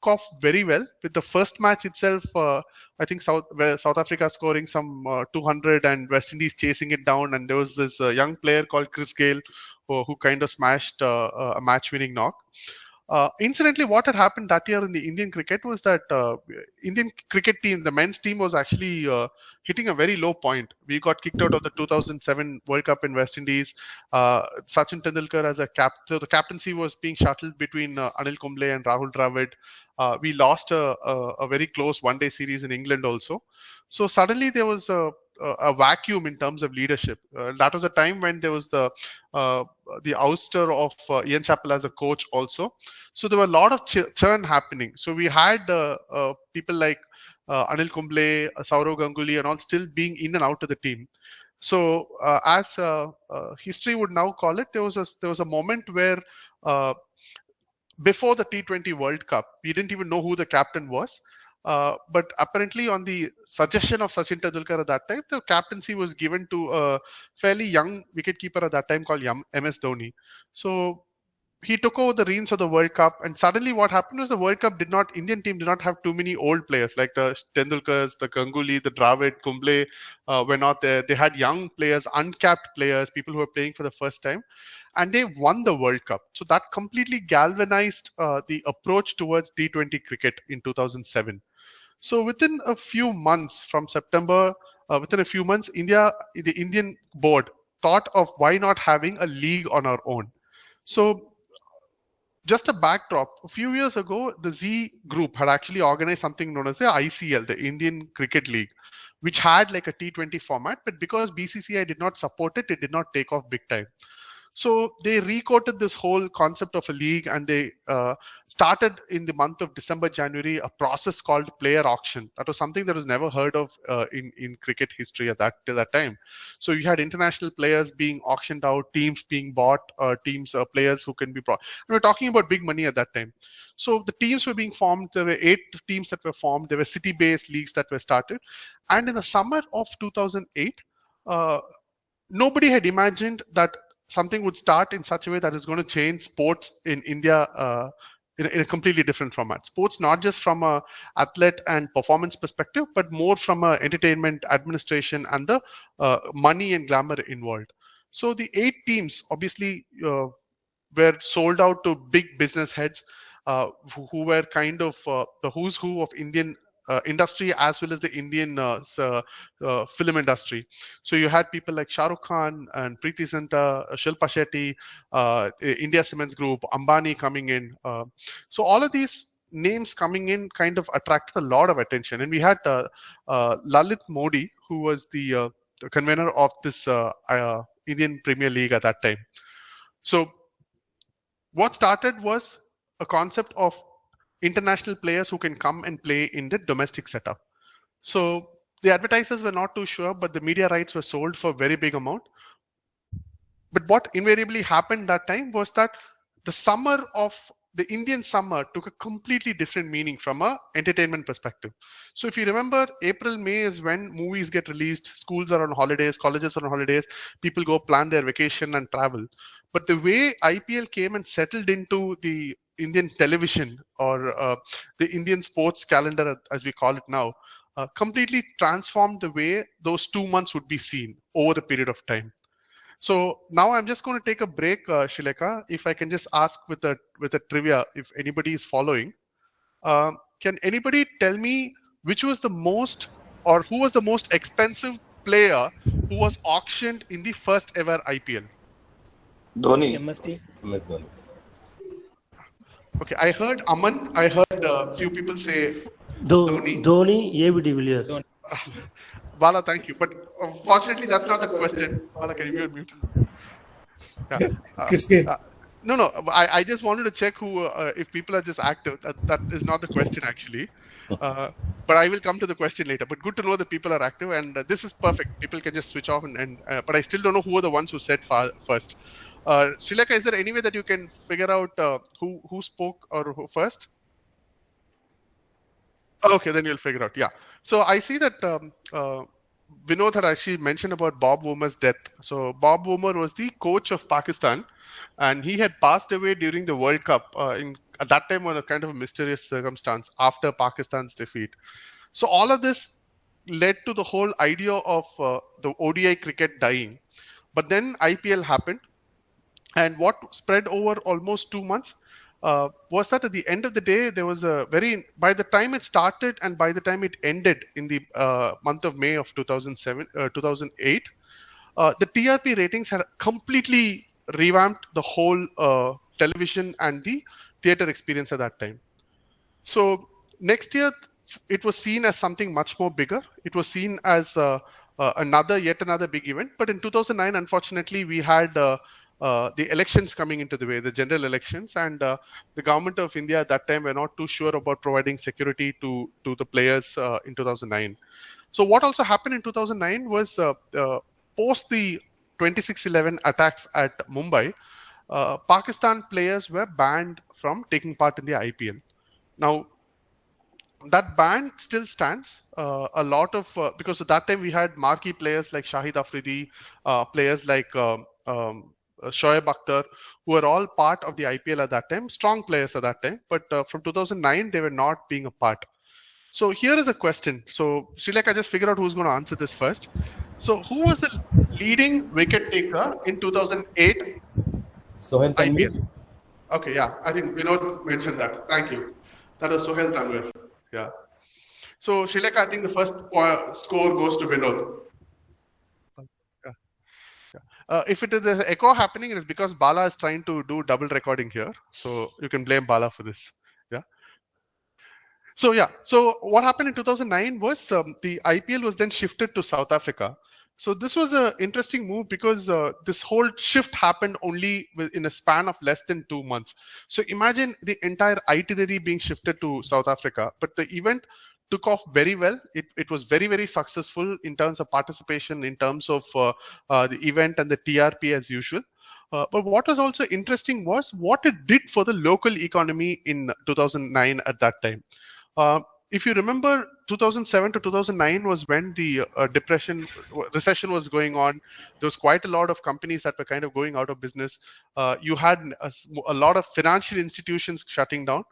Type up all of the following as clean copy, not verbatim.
off very well with the first match itself. I think South Africa scoring some 200 and West Indies chasing it down, and there was this young player called Chris Gale who kind of smashed a match-winning knock. Incidentally, what had happened that year in the Indian cricket was that Indian cricket team, the men's team, was actually hitting a very low point. We got kicked out of the 2007 World Cup in West Indies. Sachin Tendulkar as a so the captaincy was being shuttled between Anil Kumble and Rahul Dravid. We lost a very close one-day series in England also. So suddenly there was a vacuum in terms of leadership. That was a time when there was the ouster of Ian Chappell as a coach also. So there were a lot of churn happening. So we had people like Anil Kumble, Saurav Ganguly and all still being in and out of the team. So as history would now call it, there was a moment where before the T20 World Cup, we didn't even know who the captain was. But apparently on the suggestion of Sachin Tendulkar at that time, the captaincy was given to a fairly young wicketkeeper at that time called MS Dhoni. So he took over the reins of the World Cup, and suddenly what happened was the World Cup Indian team did not have too many old players like the Tendulkars, the Ganguly, the Dravid, Kumble were not there. They had young players, uncapped players, people who were playing for the first time, and they won the World Cup. So that completely galvanized the approach towards T20 cricket in 2007. So within a few months from September, the Indian board thought of why not having a league on our own. So just a backdrop, a few years ago, the Z Group had actually organized something known as the ICL, the Indian Cricket League, which had like a T20 format, but because BCCI did not support it, it did not take off big time. So they recoded this whole concept of a league, and they started in the month of December, January, a process called player auction. That was something that was never heard of in cricket history till that time. So you had international players being auctioned out, teams being bought, players who can be brought. And we're talking about big money at that time. So the teams were being formed. There were 8 teams that were formed. There were city-based leagues that were started. And in the summer of 2008, nobody had imagined that something would start in such a way that is going to change sports in India in a completely different format. Sports, not just from a athlete and performance perspective, but more from a entertainment, administration, and the money and glamour involved. So the 8 teams obviously were sold out to big business heads who were kind of the who's who of Indian industry as well as the Indian film industry. So you had people like Shah Rukh Khan and Preeti Zinta, Shilpa Shetty, India Cements Group, Ambani coming in. So all of these names coming in kind of attracted a lot of attention. And we had Lalit Modi, who was the convener of this Indian Premier League at that time. So what started was a concept of international players who can come and play in the domestic setup. So the advertisers were not too sure, but the media rights were sold for a very big amount. But what invariably happened that time was that the Indian summer took a completely different meaning from an entertainment perspective. So if you remember, April, May is when movies get released, schools are on holidays, colleges are on holidays, people go plan their vacation and travel. But the way IPL came and settled into the Indian television or the Indian sports calendar, as we call it now, completely transformed the way those 2 months would be seen over a period of time. So now I'm just going to take a break, Shileka. If I can just ask with a trivia, if anybody is following, can anybody tell me which was the most or who was the most expensive player who was auctioned in the first ever IPL? Dhoni. MST. MS Dhoni. Okay, I heard Aman. I heard a few people say Dhoni. Dhoni, A.B. de Villiers. Bala, thank you. But fortunately, that's not the question. Bala, can you be on mute? Yeah. No. I just wanted to check who, if people are just active. That is not the question actually. But I will come to the question later. But good to know that people are active, and this is perfect. People can just switch off, but I still don't know who are the ones who said first. Shileka, is there any way that you can figure out who spoke or who first? Okay, then you'll figure out. Yeah. So I see that Vinod had actually mentioned about Bob Woomer's death. So Bob Woomer was the coach of Pakistan, and he had passed away during the World Cup at that time was a kind of a mysterious circumstance after Pakistan's defeat. So all of this led to the whole idea of the ODI cricket dying. But then IPL happened, and what spread over almost 2 months was that at the end of the day, there was a by the time it started and by the time it ended in the month of May of 2008, the TRP ratings had completely revamped the whole television and the theater experience at that time. So next year, it was seen as something much more bigger. It was seen as yet another big event. But in 2009, unfortunately, we had the elections coming into the way, the general elections, and the government of India at that time were not too sure about providing security to the players in 2009. So what also happened in 2009 was post the 26/11 attacks at Mumbai, Pakistan players were banned from taking part in the IPL. Now, that ban still stands. A lot of because at that time we had marquee players like Shahid Afridi, players like Shoaib Akhtar, who were all part of the IPL at that time, strong players at that time. But from 2009, they were not being a part. So here is a question. So Srilek, I just figured out who's going to answer this first. So who was the leading wicket taker in 2008 Sohail IPL? Tanvir. Okay, yeah, I think Vinod mentioned that. Thank you. That was Sohail Tanvir. Yeah. So Srilek, I think the first score goes to Vinod. Yeah. If it is an echo happening, it is because Bala is trying to do double recording here. So you can blame Bala for this. Yeah. So yeah, so what happened in 2009 was the IPL was then shifted to South Africa. So this was an interesting move because this whole shift happened only in a span of less than 2 months. So imagine the entire itinerary being shifted to South Africa, but the event took off very well. It was very, very successful in terms of participation, in terms of the event and the TRP as usual. But what was also interesting was what it did for the local economy in 2009 at that time. If you remember, 2007 to 2009 was when the recession was going on. There was quite a lot of companies that were kind of going out of business. You had a lot of financial institutions shutting down.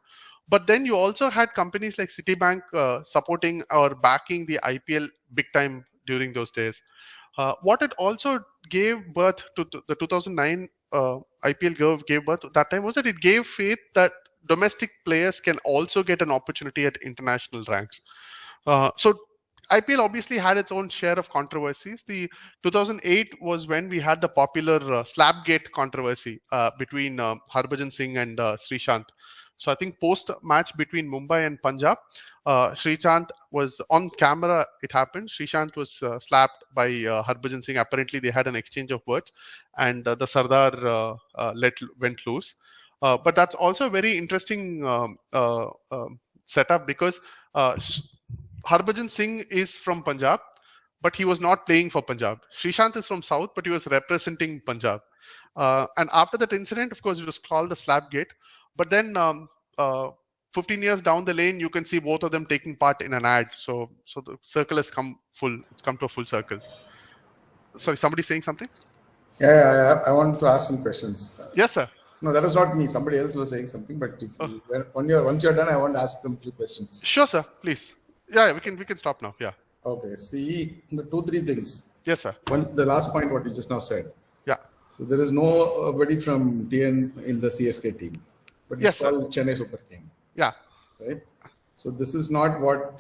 But then you also had companies like Citibank supporting or backing the IPL big time during those days. What it also gave birth to the 2009 IPL gave birth at that time was that it gave faith that domestic players can also get an opportunity at international ranks. So IPL obviously had its own share of controversies. The 2008 was when we had the popular Slapgate controversy between Harbhajan Singh and Srishant. So I think post-match between Mumbai and Punjab, Srishant was on camera. It happened. Srishant was slapped by Harbhajan Singh. Apparently, they had an exchange of words, and the Sardar went loose. But that's also a very interesting setup because Harbhajan Singh is from Punjab, but he was not playing for Punjab. Srishant is from South, but he was representing Punjab. And after that incident, of course, it was called the Slapgate. But then 15 years down the lane, you can see both of them taking part in an ad. So the circle has come full. It's come to a full circle. Sorry, somebody saying something? Yeah, I want to ask some questions. Yes, sir. No, that was not me. Somebody else was saying something. But if once you're done, I want to ask them a few questions. Sure, sir. Please. Yeah, we can stop now. Yeah. Okay. See, the 2-3 things. Yes, sir. The last point, what you just now said. Yeah. So there is nobody from TN in the CSK team, but it's called Chennai Super King. Yeah. Right. So this is not what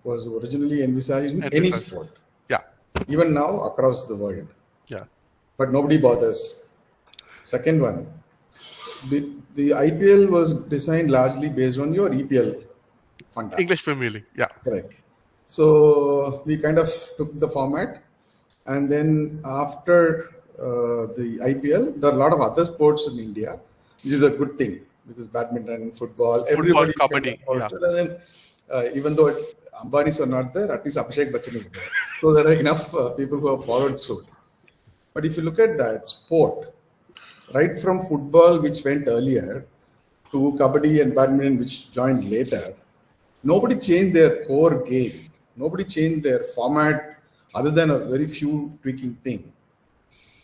was originally envisaged in any sport. Yeah. Even now across the world. Yeah. But nobody bothers. Second one, the IPL was designed largely based on your EPL fund. English Premier League. Yeah. Correct. So we kind of took the format, and then after the IPL, there are a lot of other sports in India, which is a good thing. This is badminton, football, everybody. Kabaddi. Yeah. And then, even though Ambanis are not there, at least Abhishek Bachchan is there. So there are enough people who have followed suit. But if you look at that sport, right from football, which went earlier, to kabaddi and badminton, which joined later, nobody changed their core game. Nobody changed their format other than a very few tweaking thing.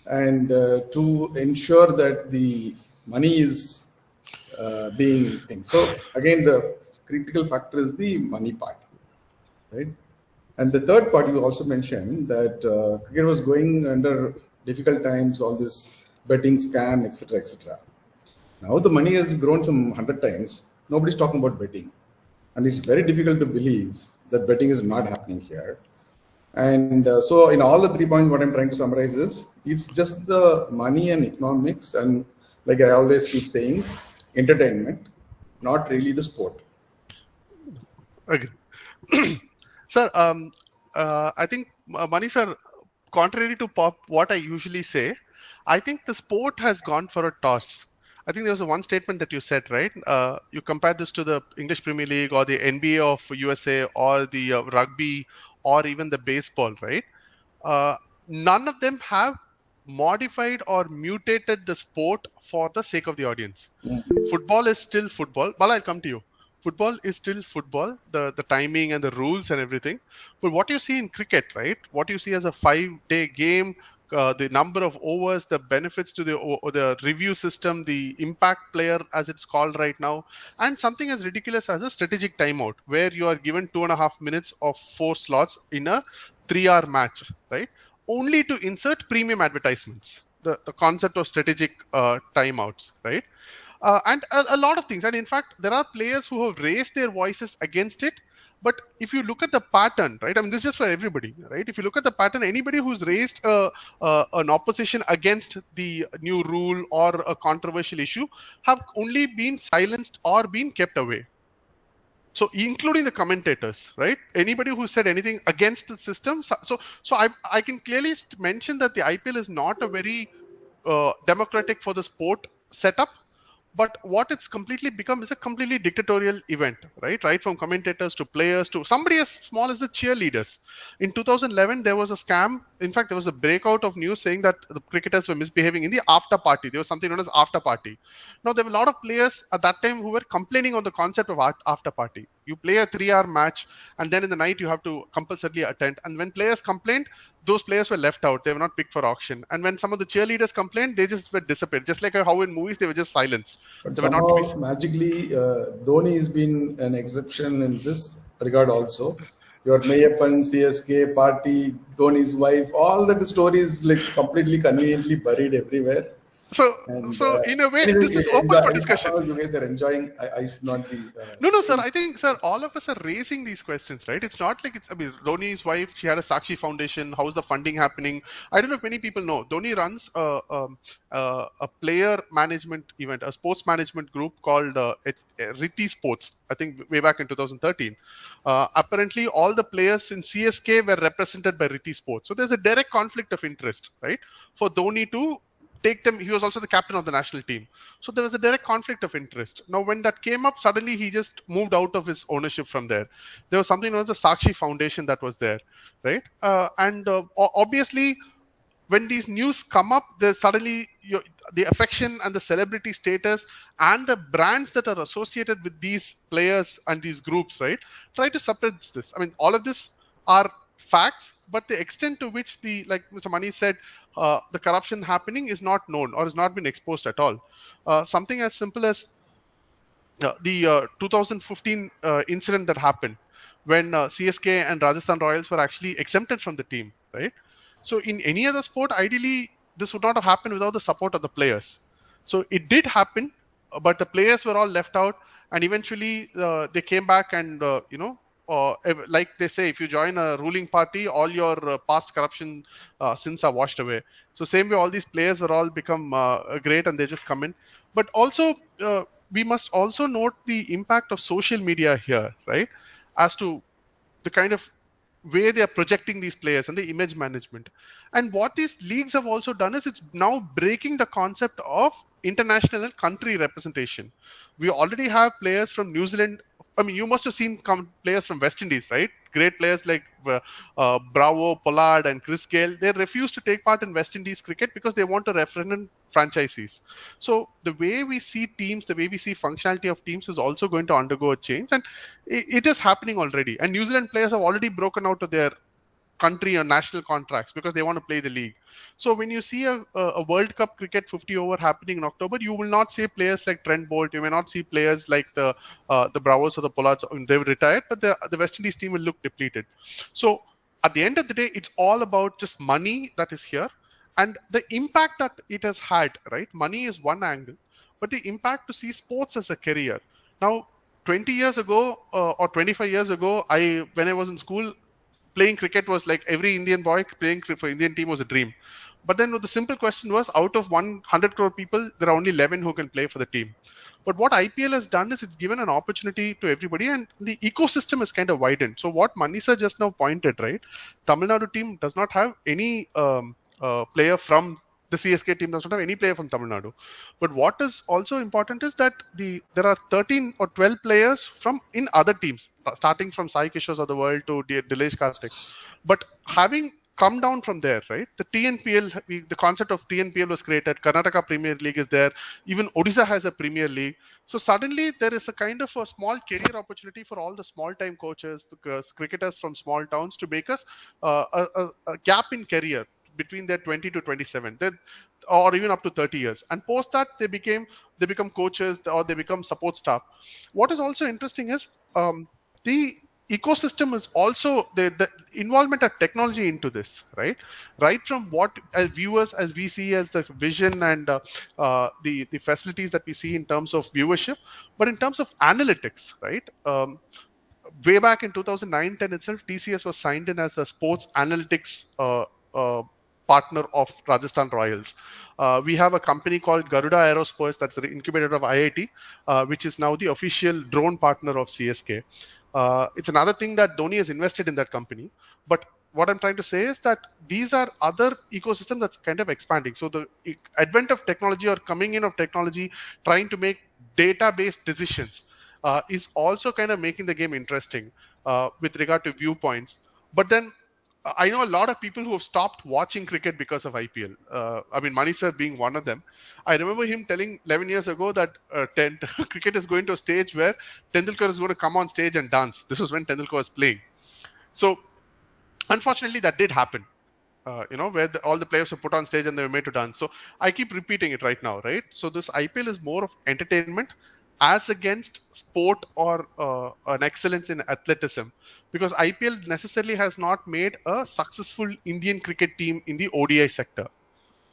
And to ensure that the money is being thing. So again, the critical factor is the money part, right? And the third part you also mentioned that cricket was going under difficult times, all this betting scam, etc., etc. Now the money has grown some 100 times. Nobody's talking about betting, and it's very difficult to believe that betting is not happening here. And so, in all the 3 points, what I'm trying to summarize is it's just the money and economics, and like I always keep saying, entertainment, not really the sport. Agree. Sir, I think, Mani sir, contrary to what I usually say, I think the sport has gone for a toss. I think there was one statement that you said, right? You compared this to the English Premier League or the NBA of USA or the rugby or even the baseball, right? Uh, None of them have modified or mutated the sport for the sake of the audience. Football is still football. Bala, I'll come to you. Football is still football, the timing and the rules and everything. But what you see in cricket, right? What you see as a 5-day game, the number of overs, the benefits to the review system, the impact player as it's called right now, and something as ridiculous as a strategic timeout, where you are given 2.5 minutes of 4 slots in a 3-hour match, right? Only to insert premium advertisements. The concept of strategic timeouts, right? And a lot of things. And in fact, there are players who have raised their voices against it. But if you look at the pattern, right? I mean, this is just for everybody, right? If you look at the pattern, anybody who's raised an opposition against the new rule or a controversial issue have only been silenced or been kept away. So including the commentators, right? Anybody who said anything against the system. So I can clearly mention that the IPL is not a very democratic for the sport setup. But what it's completely become is a completely dictatorial event, right from commentators to players to somebody as small as the cheerleaders. In 2011 there was a scam. In fact, there was a breakout of news saying that the cricketers were misbehaving in the after party. There was something known as after party. Now there were a lot of players at that time who were complaining on the concept of after party. You play a 3-hour match and then in the night you have to compulsorily attend, and when players complained, those players were left out. They were not picked for auction. And when some of the cheerleaders complained, they just were disappeared. Just like how in movies they were just silenced. But They were not to be. somehow, magically, Dhoni has been an exception in this regard also. Your Mayappan, CSK, party, Dhoni's wife, all that stories like completely conveniently buried everywhere. So, And so in a way, anyway, this is open for discussion. you guys are enjoying. I should not be. No, sir. Saying I think, sir, all of us are raising these questions, right? It's not like I mean, Dhoni's wife, she had a Sakshi Foundation. How's the funding happening? I don't know if many people know. Dhoni runs a player management event, a sports management group called Riti Sports. I think way back in 2013. Apparently, all the players in CSK were represented by Riti Sports. So there's a direct conflict of interest, right? For Dhoni to take them. He was also the captain of the national team. So there was a direct conflict of interest. Now, when that came up, suddenly he just moved out of his ownership from there. There was something known as the Sakshi Foundation that was there, right? And obviously, when these news come up, there's suddenly the affection and the celebrity status and the brands that are associated with these players and these groups, right? Try to suppress this. I mean, all of this are facts, but the extent to which like Mr. Mani said, the corruption happening is not known or has not been exposed at all. Something as simple as the 2015 incident that happened when CSK and Rajasthan Royals were actually exempted from the team, right? So in any other sport, ideally, this would not have happened without the support of the players. So it did happen, but the players were all left out, and eventually they came back and like they say, if you join a ruling party, all your past corruption sins are washed away. So same way, all these players were all become great, and they just come in. But also, we must also note the impact of social media here, right? As to the kind of way they are projecting these players and the image management. And what these leagues have also done is it's now breaking the concept of international and country representation. We already have players from New Zealand. I mean, you must have seen players from West Indies, right? Great players like Bravo, Pollard, and Chris Gale. They refuse to take part in West Indies cricket because they want to represent franchisees. So the way we see teams, the way we see functionality of teams is also going to undergo a change, and it is happening already. And New Zealand players have already broken out of their country or national contracts because they want to play the league. So when you see a World Cup cricket 50 over happening in October, you will not see players like Trent Bolt. You may not see players like the Bravos or the Pollards. They've retired, but the West Indies team will look depleted. So at the end of the day, it's all about just money that is here and the impact that it has had. Right, money is one angle, but the impact to see sports as a career. Now, 20 years ago or 25 years ago, when I was in school, playing cricket was like every Indian boy playing for Indian team was a dream. But then the simple question was, out of 100 crore people, there are only 11 who can play for the team. But what IPL has done is it's given an opportunity to everybody, and the ecosystem is kind of widened. So what Manisa just now pointed, right? Tamil Nadu team does not have any player from the CSK team does not have any player from Tamil Nadu. But what is also important is that there are 13 or 12 players from in other teams, starting from Sai Kishores of the world to Dilesh Karthik. But having come down from there, right? The TNPL, the concept of TNPL was created. Karnataka Premier League is there. Even Odisha has a Premier League. So suddenly there is a kind of a small career opportunity for all the small-time coaches, the cricketers from small towns to make us a gap in career between their 20 to 27, or even up to 30 years. And post that, they become coaches or they become support staff. What is also interesting is the ecosystem is also the involvement of technology into this, right from what as viewers, as we see as the vision and the facilities that we see in terms of viewership, but in terms of analytics, right? Way back in 2009-10 itself, TCS was signed in as the sports analytics uh, partner of Rajasthan Royals. We have a company called Garuda Aerospace that's an incubator of IIT, which is now the official drone partner of CSK. It's another thing that Dhoni has invested in that company. But what I'm trying to say is that these are other ecosystem that's kind of expanding. So the advent of technology or coming in of technology, trying to make data-based decisions is also kind of making the game interesting with regard to viewpoints. But then I know a lot of people who have stopped watching cricket because of IPL. I mean, Mani sir being one of them. I remember him telling 11 years ago that cricket is going to a stage where Tendulkar is going to come on stage and dance. This was when Tendulkar was playing. So, unfortunately, that did happen. Where all the players were put on stage and they were made to dance. So I keep repeating it right now, right? So this IPL is more of entertainment as against sport or an excellence in athleticism, because IPL necessarily has not made a successful Indian cricket team in the ODI sector.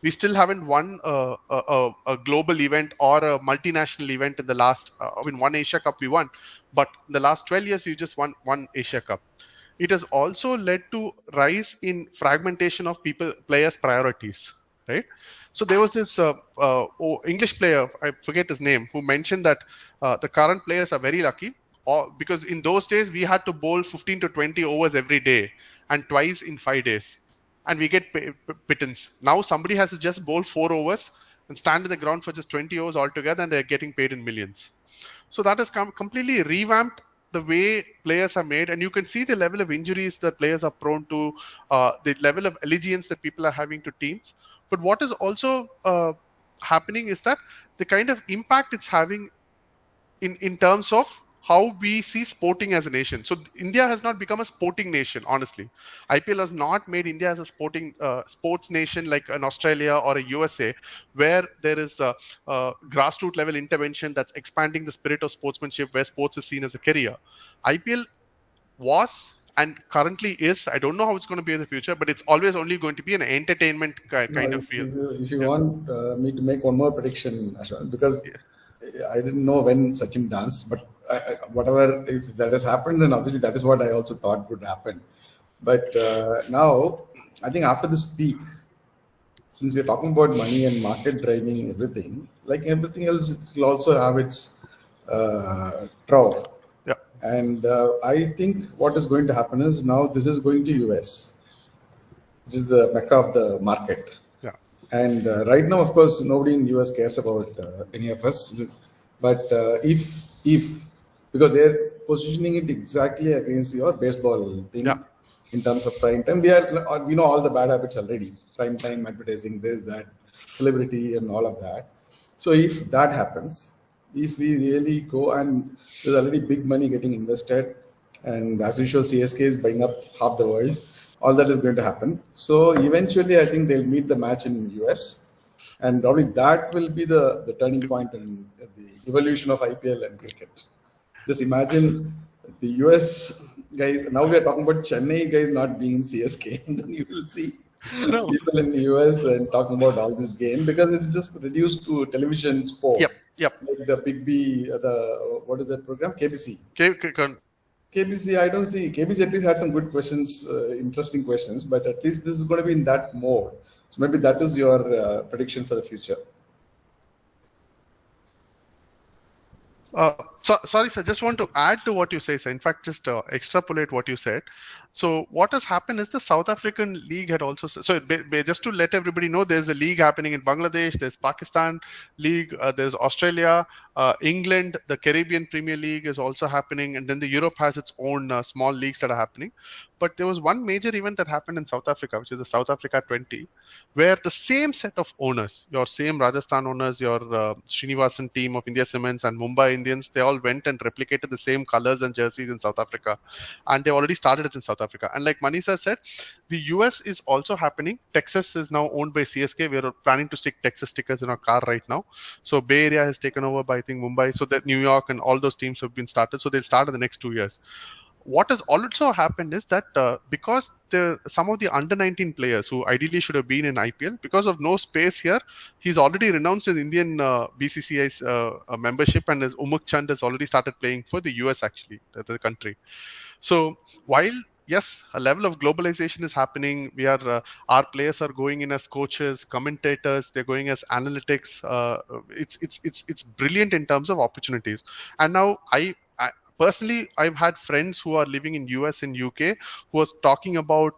We still haven't won a global event or a multinational event in the last, one Asia Cup we won, but in the last 12 years, we've just won one Asia Cup. It has also led to rise in fragmentation of players' priorities, right? So there was this English player, I forget his name, who mentioned that the current players are very lucky, because in those days we had to bowl 15 to 20 overs every day and twice in 5 days, and we get pittance. Now somebody has to just bowl 4 overs and stand in the ground for just 20 overs altogether, and they're getting paid in millions. So that has completely revamped the way players are made, and you can see the level of injuries that players are prone to, the level of allegiance that people are having to teams. But what is also happening is that the kind of impact it's having in terms of how we see sporting as a nation. So India has not become a sporting nation, honestly. IPL has not made India as a sports nation like an Australia or a USA, where there is a grassroots level intervention that's expanding the spirit of sportsmanship, where sports is seen as a career. IPL was and currently is, I don't know how it's going to be in the future, but it's always only going to be an entertainment kind of feel. If you Yeah. want me to make one more prediction, Ashwin, because I didn't know when Sachin danced, but whatever, if that has happened, then obviously that is what I also thought would happen. But now, I think after this peak, since we're talking about money and market driving everything, like everything else, it will also have its trough. Yeah. And I think what is going to happen is now this is going to US, which is the mecca of the market. Yeah. And right now, of course, nobody in US cares about any of us. But if because they're positioning it exactly against your baseball thing, Yeah. in terms of prime time, we know all the bad habits already. Prime time advertising, this, that, celebrity, and all of that. So if that happens, if we really go, and there's already big money getting invested, and as usual, CSK is buying up half the world all that is going to happen. So eventually, I think they'll meet the match in US, and probably that will be the turning point in the evolution of IPL and cricket. Just imagine the US guys. Now we are talking about Chennai guys not being in CSK, and then you will see No. people in the US and talking about all this game because it's just reduced to television sport. Yep. Yep. Like the Big B, the what is that program? KBC. KBC, I don't see. KBC at least had some good questions, interesting questions, but at least this is going to be in that mode. So maybe that is your prediction for the future. Sorry, sir. Just want to add to what you say, sir. In fact, just extrapolate what you said. So what has happened is the South African League had also. So just to let everybody know, there's a league happening in Bangladesh. There's Pakistan League. There's Australia, England. The Caribbean Premier League is also happening, and then the Europe has its own small leagues that are happening. But there was one major event that happened in South Africa, which is the South Africa 20, where the same set of owners, your same Rajasthan owners, your Srinivasan team of India Cements and Mumbai Indians, they all went and replicated the same colors and jerseys in South Africa. And they already started it in South Africa. And like Manisa said, the US is also happening. Texas is now owned by CSK. We're planning to stick Texas stickers in our car right now. So Bay Area has taken over by, I think, Mumbai. So that New York and all those teams have been started. So they'll start in the next 2 years. What has also happened is that because some of the under 19 players who ideally should have been in IPL, because of no space here, he's already renounced his Indian BCCI's membership, and his Umuk Chand has already started playing for the US, actually, the country. So while yes, a level of globalization is happening, our players are going in as coaches, commentators, they're going as analytics. It's brilliant in terms of opportunities. And now personally, I've had friends who are living in US and UK who was talking about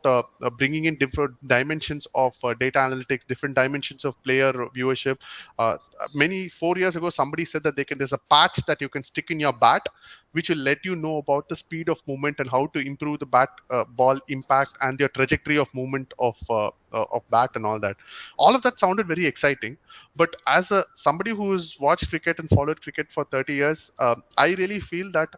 bringing in different dimensions of data analytics, different dimensions of player viewership. 4 years ago, somebody said that there's a patch that you can stick in your bat, which will let you know about the speed of movement and how to improve the bat ball impact and your trajectory of movement of bat and all that. All of that sounded very exciting. But as somebody who's watched cricket and followed cricket for 30 years, I really feel that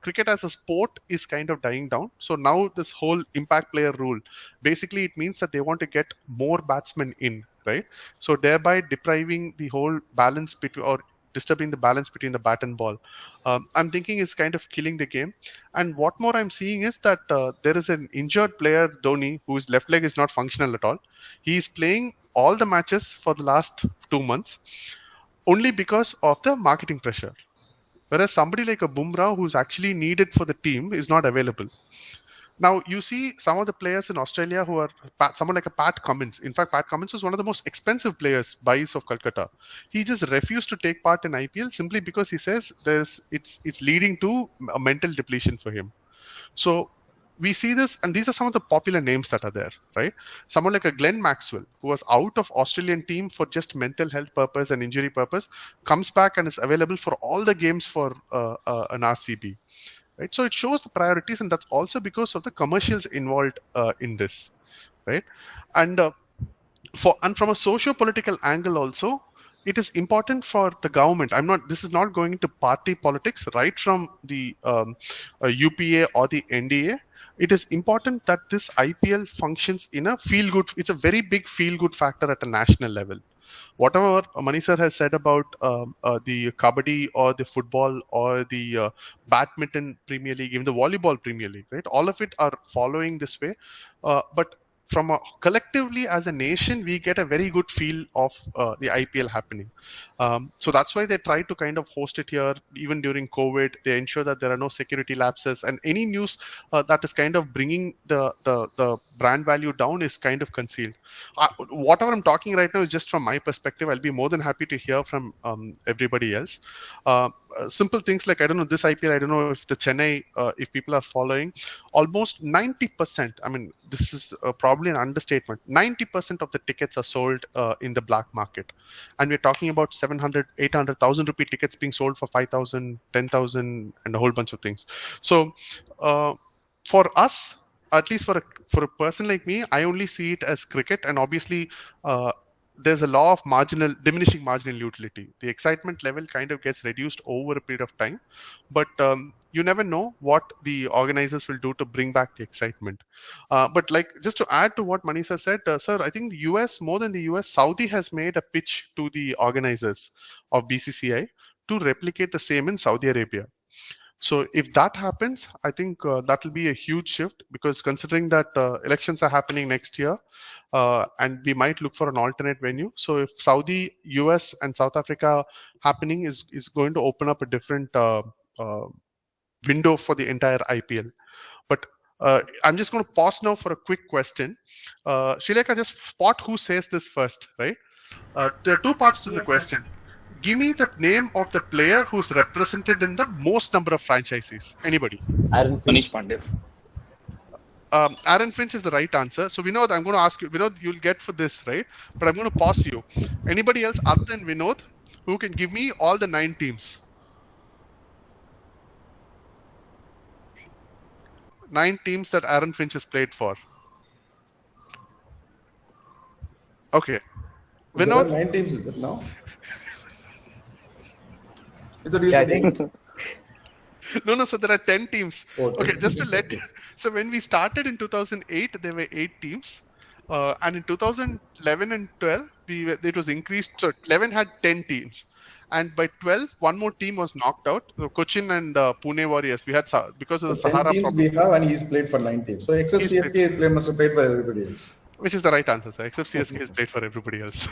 cricket as a sport is kind of dying down. So now this whole impact player rule, basically it means that they want to get more batsmen in, right? So thereby depriving the whole balance between, or disturbing the balance between the bat and ball. I'm thinking is kind of killing the game. And what more I'm seeing is that there is an injured player, Dhoni, whose left leg is not functional at all. He's playing all the matches for the last 2 months only because of the marketing pressure. Whereas somebody like a Bumrah, who's actually needed for the team, is not available. Now, you see some of the players in Australia who are someone like a Pat Cummins. In fact, Pat Cummins was one of the most expensive players, buys of Calcutta. He just refused to take part in IPL simply because he says it's leading to a mental depletion for him. So we see this, and these are some of the popular names that are there, right? Someone like a Glenn Maxwell, who was out of Australian team for just mental health purpose and injury purpose, comes back and is available for all the games for an RCB. Right, so it shows the priorities, and that's also because of the commercials involved in this, right? And from a socio-political angle also, it is important for the government. This is not going into party politics, right from the UPA or the NDA. It is important that this IPL functions in a feel-good. It's a very big feel-good factor at a national level. Whatever Manisar has said about the kabaddi or the football or the badminton Premier League, even the volleyball Premier League, right? All of it are following this way. But collectively as a nation, we get a very good feel of the IPL happening. So that's why they try to kind of host it here. Even during COVID, they ensure that there are no security lapses, and any news that is kind of bringing the brand value down is kind of concealed. Whatever I'm talking right now is just from my perspective. I'll be more than happy to hear from everybody else. Simple things like, I don't know, this IPL, I don't know if the Chennai, if people are following, almost 90%, I mean, this is probably an understatement, 90% of the tickets are sold in the black market. And we're talking about 700, 800,000 rupee tickets being sold for 5,000, 10,000, and a whole bunch of things. So for us, at least for a person like me, I only see it as cricket, and obviously there's a law of diminishing marginal utility. The excitement level kind of gets reduced over a period of time, but you never know what the organizers will do to bring back the excitement. But like, just to add to what Manisa said, sir, I think the US, more than the US, Saudi has made a pitch to the organizers of BCCI to replicate the same in Saudi Arabia. So if that happens, I think that will be a huge shift, because considering that elections are happening next year, and we might look for an alternate venue. So if Saudi, US, and South Africa happening is going to open up a different uh, window for the entire IPL. But I'm just going to pause now for a quick question. Shileka, just spot who says this first, right? There are two parts to the question. Give me the name of the player who's represented in the most number of franchises. Anybody? Aaron Manish Finch. Pandey. Aaron Finch is the right answer. So Vinod, I'm going to ask you. Vinod, you'll get for this, right? But I'm going to pause you. Anybody else other than Vinod who can give me all the 9 teams? 9 teams that Aaron Finch has played for. Okay. There are Vinod? 9 teams, is it now? It's a Yeah, I decent think No, so there are 10 teams. Oh, 10 Okay, just to teams, let okay. so when we started in 2008, there were 8 teams. And in 2011 and 12, it was increased. So 11 had 10 teams. And by 12, one more team was knocked out. So Cochin and Pune Warriors. We had, because of the So 10 Sahara teams problem. we have, and he's played for 9 teams. So except He's CSK, he must have played for everybody else. Which is the right answer, sir. Except CSK has played for everybody else.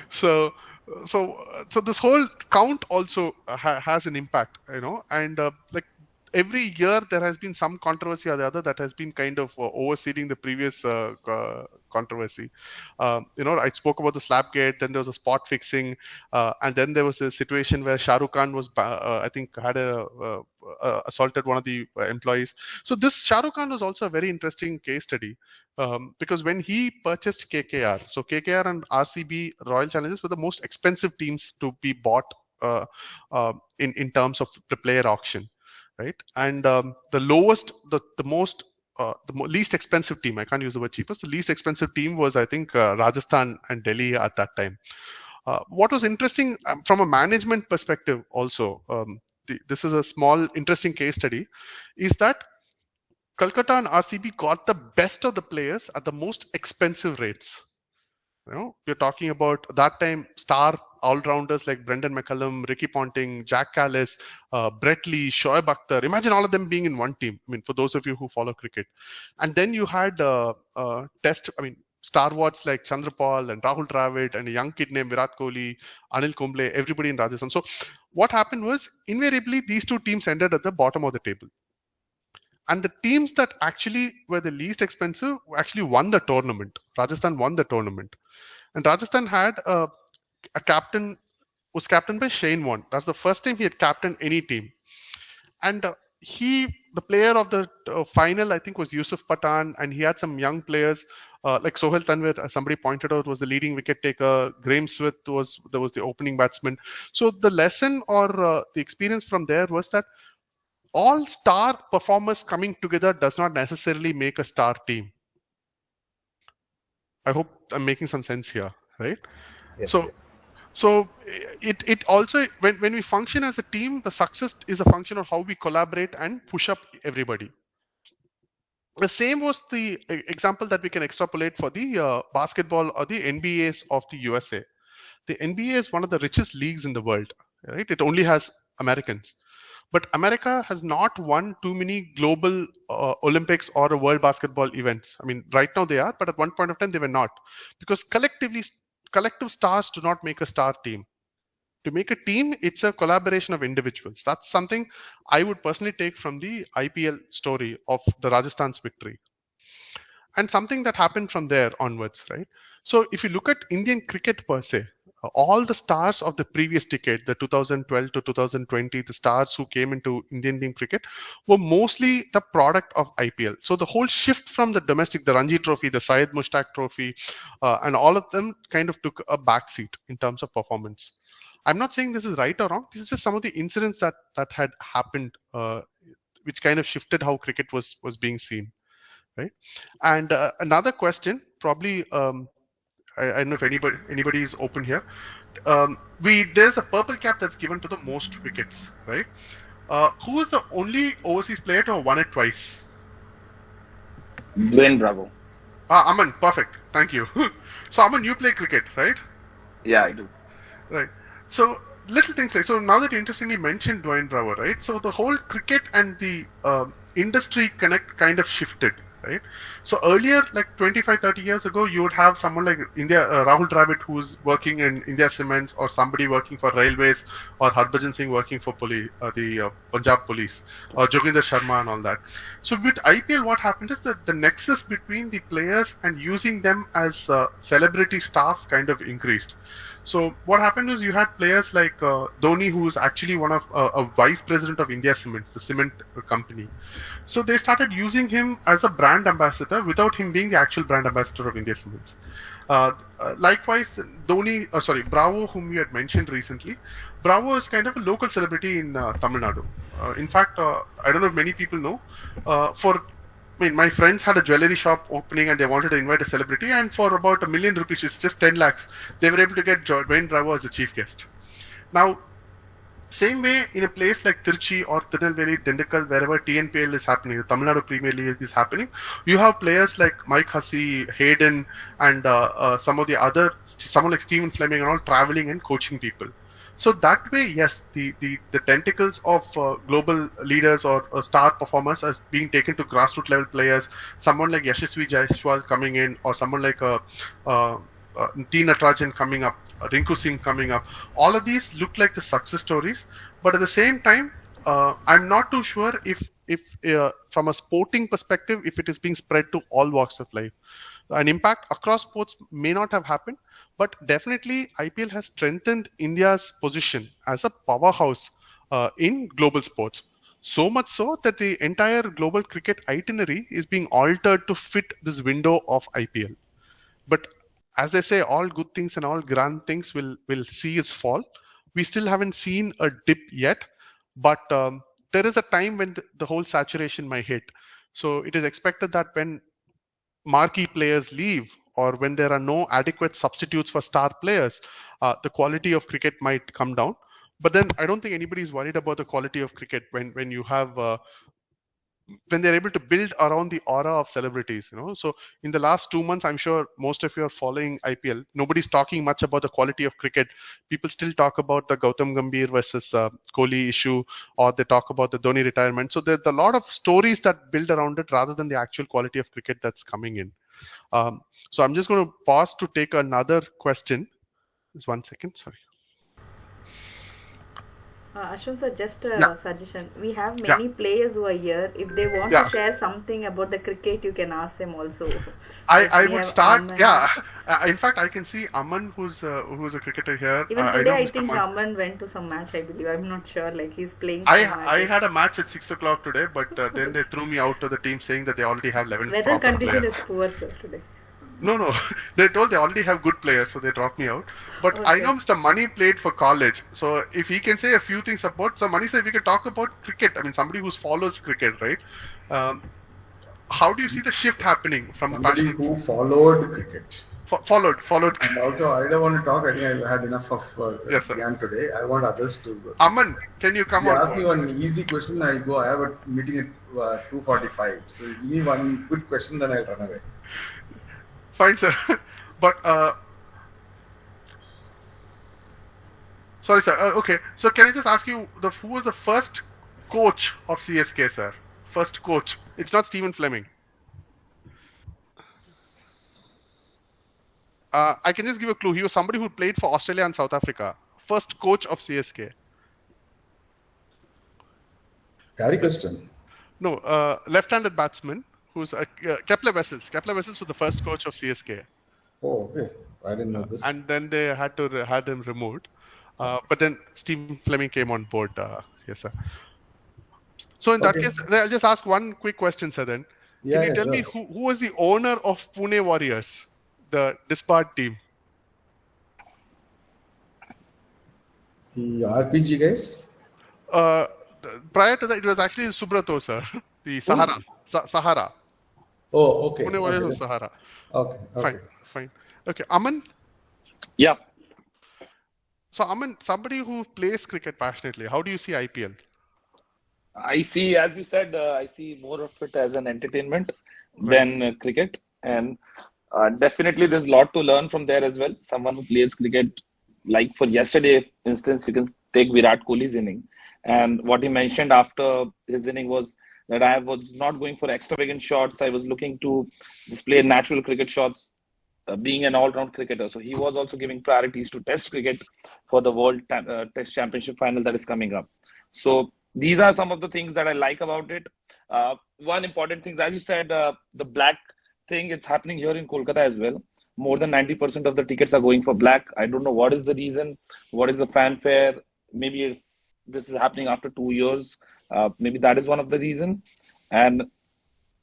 so so this whole count also has an impact, and like every year there has been some controversy or the other that has been kind of overseeing the previous controversy. I spoke about the slapgate, then there was a spot fixing, and then there was a situation where Shah Rukh Khan was I think had assaulted one of the employees. So this Shah Rukh Khan was also a very interesting case study, because when he purchased KKR, so KKR and RCB, Royal Challengers, were the most expensive teams to be bought in terms of the player auction, right? And the least expensive team, I can't use the word cheapest, the least expensive team was, I think, Rajasthan and Delhi at that time. What was interesting from a management perspective also, this is a small interesting case study, is that Kolkata and RCB got the best of the players at the most expensive rates. We're talking about that time star all-rounders like Brendan McCullum, Ricky Ponting, Jack Callis, Brett Lee, Shoaib Akhtar. Imagine all of them being in one team. I mean, for those of you who follow cricket. And then you had stalwarts like Chandrapal and Rahul Dravid and a young kid named Virat Kohli, Anil Kumble, everybody in Rajasthan. So what happened was, invariably, these two teams ended at the bottom of the table. And the teams that actually were the least expensive actually won the tournament. Rajasthan won the tournament. And Rajasthan had a captain, was captained by Shane Warne. That's the first time he had captained any team. And the player of the final, I think, was Yusuf Pathan, and he had some young players like Sohail Tanvir, as somebody pointed out, was the leading wicket taker. Graeme Smith was the opening batsman. So the lesson or the experience from there was that all star performers coming together does not necessarily make a star team. I hope I'm making some sense here, right? yes, So, yes. so it also, when we function as a team, the success is a function of how we collaborate and push up everybody. The same was the example that we can extrapolate for the basketball or the NBAs of the USA. The NBA is one of the richest leagues in the world, right? It only has Americans. But America has not won too many global Olympics or world basketball events. I mean, right now they are, but at one point of time they were not. Because collective stars do not make a star team. To make a team, it's a collaboration of individuals. That's something I would personally take from the IPL story of the Rajasthan's victory. And something that happened from there onwards, right? So if you look at Indian cricket per se, all the stars of the previous decade, the 2012 to 2020, the stars who came into Indian team cricket were mostly the product of IPL. So the whole shift from the domestic, the Ranji Trophy, the Syed Mushtaq Trophy, and all of them kind of took a backseat in terms of performance. I'm not saying this is right or wrong. This is just some of the incidents that had happened, which kind of shifted how cricket was being seen, right? And another question, probably I don't know if anybody is open here. There's a purple cap that's given to the most wickets, right? Who is the only overseas player to have won it twice? Dwayne Bravo. Aman, perfect. Thank you. So Aman, you play cricket, right? Yeah, I do. Right. So little things like, so now that you interestingly mentioned Dwayne Bravo, right? So the whole cricket and the industry connect kind of shifted, right? So earlier, like 25, 30 years ago, you would have someone like Rahul Dravid, who's working in India Cements, or somebody working for Railways, or Harbhajan Singh working for the Punjab Police, or Joginder Sharma and all that. So with IPL, what happened is that the nexus between the players and using them as celebrity staff kind of increased. So what happened is you had players like Dhoni, who's actually one of a vice president of India Cements, the cement company. So they started using him as a brand ambassador without him being the actual brand ambassador of India Cements. Likewise, Bravo, whom you had mentioned recently, Bravo is kind of a local celebrity in Tamil Nadu. In fact, I don't know if many people know, my friends had a jewelry shop opening and they wanted to invite a celebrity, and for about ₹1 million, it's just 10 lakhs, they were able to get Dwayne Bravo as the chief guest. Now, same way in a place like Tirchi or Tirunelveli, Dindigul, wherever TNPL is happening, the Tamil Nadu Premier League is happening, you have players like Mike Hussey, Hayden, and someone like Stephen Fleming and all traveling and coaching people. So that way, yes, the tentacles of global leaders or star performers are being taken to grassroots level players. Someone like Yashasvi Jaiswal coming in, or someone like T. Natarajan coming up, Rinku Singh coming up. All of these look like the success stories, but at the same time, I'm not too sure if from a sporting perspective, if it is being spread to all walks of life. An impact across sports may not have happened, but definitely IPL has strengthened India's position as a powerhouse in global sports. So much so that the entire global cricket itinerary is being altered to fit this window of IPL. But as they say, all good things and all grand things will see its fall. We still haven't seen a dip yet, but there is a time when the whole saturation might hit. So it is expected that when marquee players leave, or when there are no adequate substitutes for star players, the quality of cricket might come down. But then I don't think anybody is worried about the quality of cricket when you have when they're able to build around the aura of celebrities, So in the last 2 months, I'm sure most of you are following IPL. Nobody's talking much about the quality of cricket. People still talk about the Gautam Gambhir versus Kohli issue, or they talk about the Dhoni retirement. So there's a lot of stories that build around it rather than the actual quality of cricket that's coming in. So I'm just going to pause to take another question. Just 1 second, sorry. Ashwin sir, just a suggestion. We have many players who are here. If they want to share something about the cricket, you can ask them also. I would start. Aman. In fact, I can see Aman, who's a cricketer here. Even today, I think Aman went to some match. I believe. I'm not sure. Like he's playing. I had a match at 6 o'clock today, but then they threw me out of the team, saying that they already have 11. Weather condition is poor, sir, today. No. They told they already have good players, so they dropped me out. But I know Mr. Mani played for college, so if he can say a few things about. So Mani said we can talk about cricket. I mean, somebody who follows cricket, right? How do you see the shift happening from somebody who followed cricket? Followed. And also, I don't want to talk. I think I've had enough of Gyan today. I want others to. Aman, can you come on? Ask me one easy question. I'll go. I have a meeting at 2:45. So give me one good question, then I'll run away. Fine, sir. But sorry, sir. Okay. So can I just ask you, who was the first coach of CSK, sir? First coach. It's not Stephen Fleming. I can just give a clue. He was somebody who played for Australia and South Africa. First coach of CSK. Gary Custon. No, left-handed batsman who's Kepler Wessels. Kepler Wessels was the first coach of CSK. Oh, okay. I didn't know this. And then they had him removed. But then Stephen Fleming came on board. Yes, sir. So in that case, I'll just ask one quick question, sir. Then can you tell me who was the owner of Pune Warriors, the disbarred team? The RPG guys? Prior to that, it was actually Subrato, sir. The Sahara. Sahara. Oh, okay. Pune Warriors was Sahara. Okay. Fine. Okay, Aman. Yeah, So Aman, somebody who plays cricket passionately, how do you see IPL? I see, as you said, I see more of it as an entertainment Right. than cricket, and definitely there's a lot to learn from there as well. Someone who plays cricket, like for yesterday, for instance, you can take Virat Kohli's inning, and what he mentioned after his inning was that I was not going for extravagant shots. I was looking to display natural cricket shots, being an all-round cricketer. So he was also giving priorities to Test cricket for the Test Championship final that is coming up. So these are some of the things that I like about it. One important thing, as you said, the black thing, it's happening here in Kolkata as well. More than 90% of the tickets are going for black. I don't know what is the reason, what is the fanfare. Maybe this is happening after 2 years. Maybe that is one of the reason. And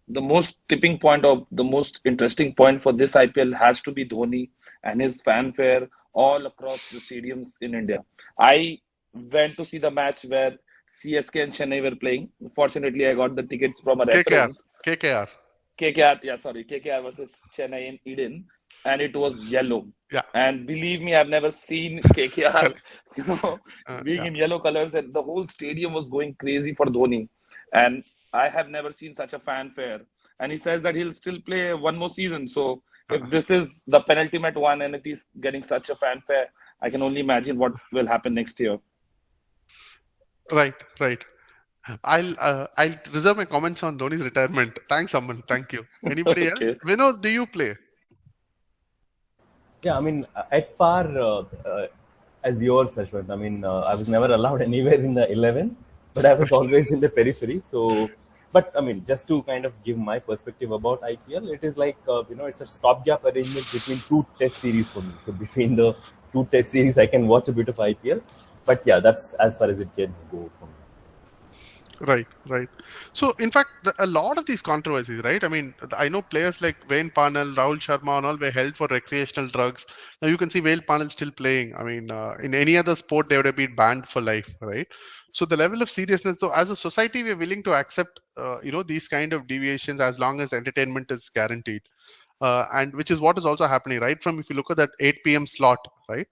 the most tipping point or the most interesting point for this IPL has to be Dhoni and his fanfare all across the stadiums in India. I went to see the match where CSK and Chennai were playing. Fortunately, I got the tickets from a KKR. reference. KKR. KKR versus Chennai in Eden, and it was yellow. Yeah. And believe me, I've never seen KKR, being Yeah. in yellow colors, and the whole stadium was going crazy for Dhoni. And I have never seen such a fanfare. And he says that he'll still play one more season. So if this is the penultimate one, and if he's getting such a fanfare, I can only imagine what will happen next year. Right. I'll reserve my comments on Dhoni's retirement. Thanks, Aman. Thank you. Anybody else? Okay. Vinod, do you play? Yeah, I mean, at par as yours, Ashwat. I mean, I was never allowed anywhere in the 11, but I was always in the periphery. So, but I mean, just to kind of give my perspective about IPL, it is like, it's a stopgap arrangement between two test series for me. So, between the two test series, I can watch a bit of IPL. But yeah, that's as far as it can go for me. Right. So, in fact, a lot of these controversies, right? I mean, I know players like Wayne Parnell, Rahul Sharma, and all were held for recreational drugs. Now you can see Wayne Parnell still playing. I mean, in any other sport, they would have been banned for life, right? So, the level of seriousness, though, as a society, we're willing to accept, these kind of deviations as long as entertainment is guaranteed. And which is what is also happening, right? From if you look at that 8 p.m. slot, right?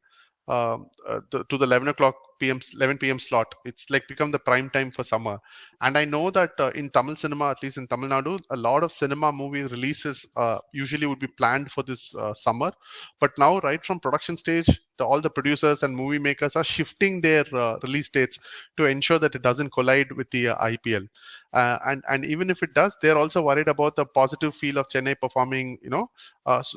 To the 11 o'clock p.m. 11 p.m. slot. It's like become the prime time for summer. And I know that in Tamil cinema, at least in Tamil Nadu, a lot of cinema movie releases usually would be planned for this summer. But now, right from production stage, all the producers and movie makers are shifting their release dates to ensure that it doesn't collide with the IPL. And even if it does, they're also worried about the positive feel of Chennai performing,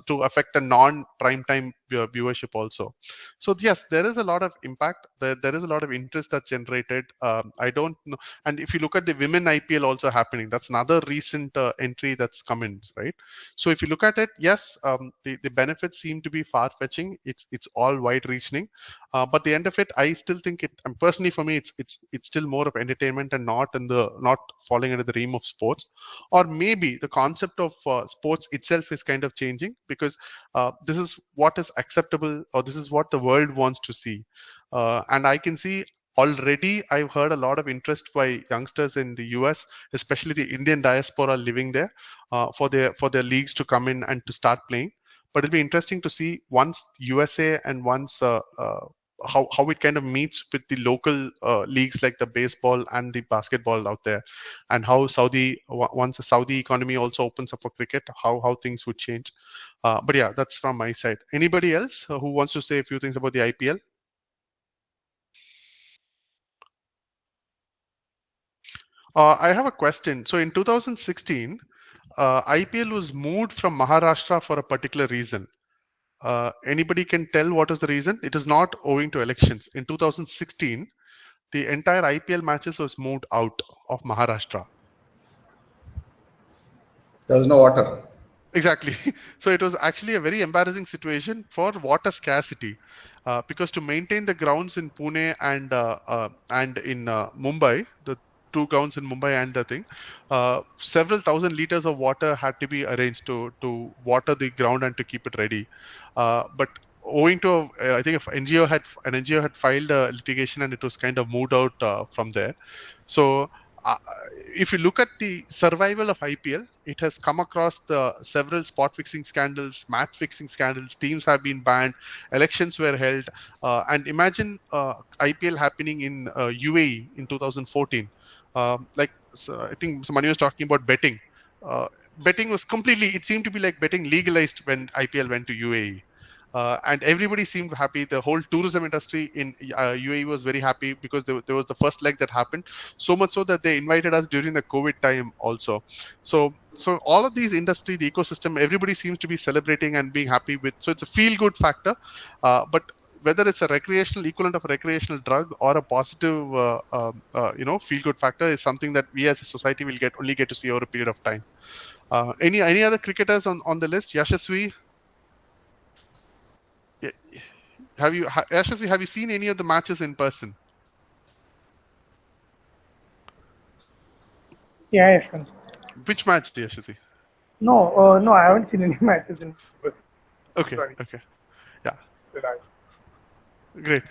to affect a non-prime time viewership also. So yes, there is a lot of impact. There is a lot of interest that's generated. I don't know. And if you look at the women IPL also happening, that's another recent entry that's come in, right? So if you look at it, yes, the benefits seem to be far-fetching. It's all wide-reaching, but the end of it, I still think it. And personally, for me, it's still more of entertainment and not falling into the realm of sports. Or maybe the concept of sports itself is kind of changing because this is what is acceptable, or this is what the world wants to see. And I can see already I've heard a lot of interest by youngsters in the US, especially the Indian diaspora living there, for their leagues to come in and to start playing. But it'll be interesting to see once USA and once how it kind of meets with the local leagues like the baseball and the basketball out there, and how once the Saudi economy also opens up for cricket, how things would change. But yeah, that's from my side. Anybody else who wants to say a few things about the IPL? I have a question. So in 2016, IPL was moved from Maharashtra for a particular reason. Anybody can tell what is the reason? It is not owing to elections. In 2016, the entire IPL matches was moved out of Maharashtra. There was no water. Exactly. So it was actually a very embarrassing situation for water scarcity, because to maintain the grounds in Pune and in Mumbai, the two grounds in Mumbai and the thing, several thousand liters of water had to be arranged to water the ground and to keep it ready. But owing to I think if an NGO had filed a litigation and it was kind of moved out from there. So if you look at the survival of IPL, it has come across the several spot fixing scandals, match fixing scandals. Teams have been banned, elections were held, and imagine IPL happening in UAE in 2014. So I think somebody was talking about betting. Uh, Betting was completely. It seemed to be like betting legalized when IPL went to UAE. And everybody seemed happy. The whole tourism industry in UAE was very happy because there was the first leg that happened. So much so that they invited us during the COVID time also. So all of these industry, the ecosystem, everybody seems to be celebrating and being happy with. So it's a feel good factor, but whether it's a recreational equivalent of a recreational drug or a positive, feel good factor is something that we as a society will only get to see over a period of time. Any other cricketers on the list? Yashasvi, Yashasvi, have you seen any of the matches in person? Yeah, Yashwant. Which match, Yashasvi? No, I haven't seen any matches in person. Okay, Sorry. okay, yeah, Said I. great.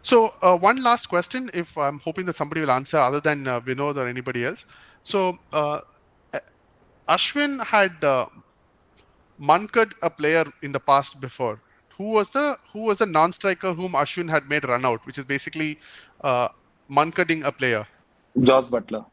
So one last question, if I'm hoping that somebody will answer other than Vinod or anybody else. So Ashwin had Mankad a player in the past before. Who was the non-striker whom Ashwin had made run out, which is basically uh, Mankading a player? Josh Butler.